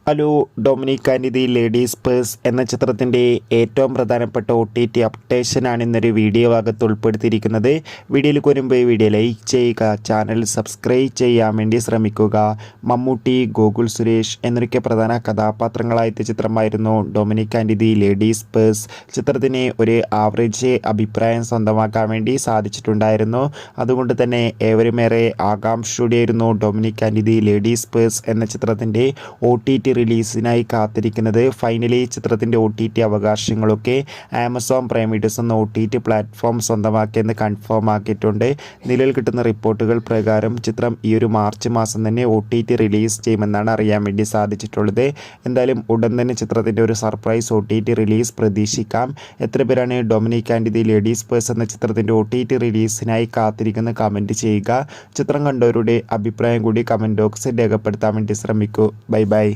Hello, Dominic and the ladies purse എന്ന ചിത്രത്തിൻ്റെ ഏറ്റവും പ്രധാനപ്പെട്ട OTT അപ്ഡേഷനാണ് ഇന്നൊരു വീഡിയോ ഭാഗത്ത് ഉൾപ്പെടുത്തിയിരിക്കുന്നത്. വീഡിയോയിൽ വരുമ്പോൾ വീഡിയോ ലൈക്ക് ചെയ്യുക, ചാനൽ സബ്സ്ക്രൈബ് ചെയ്യാൻ വേണ്ടി ശ്രമിക്കുക. മമ്മൂട്ടി, ഗോകുൽ സുരേഷ് എന്നൊക്കെ പ്രധാന കഥാപാത്രങ്ങളായ ചിത്രമായിരുന്നു Dominic and the ladies purse. ചിത്രത്തിന് ഒരു ആവറേജ് അഭിപ്രായം സ്വന്തമാക്കാൻ വേണ്ടി സാധിച്ചിട്ടുണ്ടായിരുന്നു. അതുകൊണ്ട് തന്നെ ഏവരുമേറെ ആകാംക്ഷയോടെയായിരുന്നു Dominic and the ladies purse എന്ന ചിത്രത്തിൻ്റെ OTT റിലീസിനായി കാത്തിരിക്കുന്നത്. ഫൈനലി ചിത്രത്തിൻ്റെ OTT അവകാശങ്ങളൊക്കെ ആമസോൺ പ്രൈം വീഡിയോസ് എന്ന OTT പ്ലാറ്റ്ഫോം സ്വന്തമാക്കിയെന്ന് കൺഫേം ആക്കിയിട്ടുണ്ട്. നിലവിൽ കിട്ടുന്ന റിപ്പോർട്ടുകൾ പ്രകാരം ചിത്രം ഈ ഒരു മാർച്ച് മാസം തന്നെ OTT റിലീസ് ചെയ്യുമെന്നാണ് അറിയാൻ വേണ്ടി സാധിച്ചിട്ടുള്ളത്. എന്തായാലും ഉടൻ തന്നെ ചിത്രത്തിൻ്റെ ഒരു സർപ്രൈസ് OTT റിലീസ് പ്രതീക്ഷിക്കാം. എത്ര പേരാണ് Dominic and the ladies purse എന്ന ചിത്രത്തിൻ്റെ OTT റിലീസിനായി കാത്തിരിക്കുന്ന കമൻറ്റ് ചെയ്യുക. ചിത്രം കണ്ടവരുടെ അഭിപ്രായം കൂടി കമൻറ്റ് ബോക്സിൽ രേഖപ്പെടുത്താൻ വേണ്ടി ശ്രമിക്കൂ. Bye bye.